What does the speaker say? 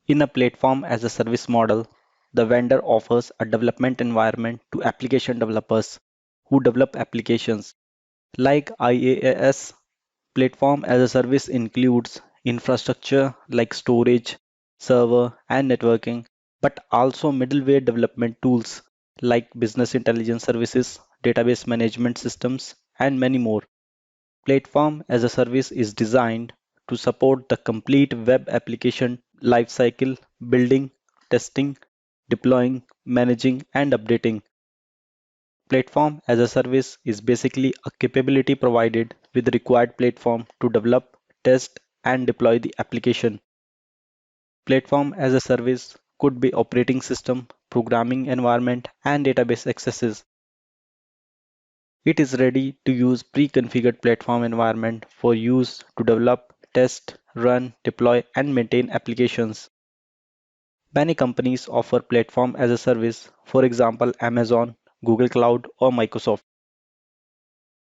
In a platform as a service model, the vendor offers a development environment to application developers who develop applications. Like IaaS, platform as a service includes infrastructure like storage, server, and networking, but also middleware development tools like business intelligence services, database management systems, and many more. Platform as a service is designed to support the complete web application lifecycle, building, testing, deploying, managing, and updating. Platform as a service is basically a capability provided with the required platform to develop, test, and deploy the application. Platform as a service could be operating system, programming environment, and database accesses. It is ready to use pre-configured platform environment for use to develop, test, run, deploy, and maintain applications. Many companies offer platform as a service, for example, Amazon, Google Cloud, or Microsoft.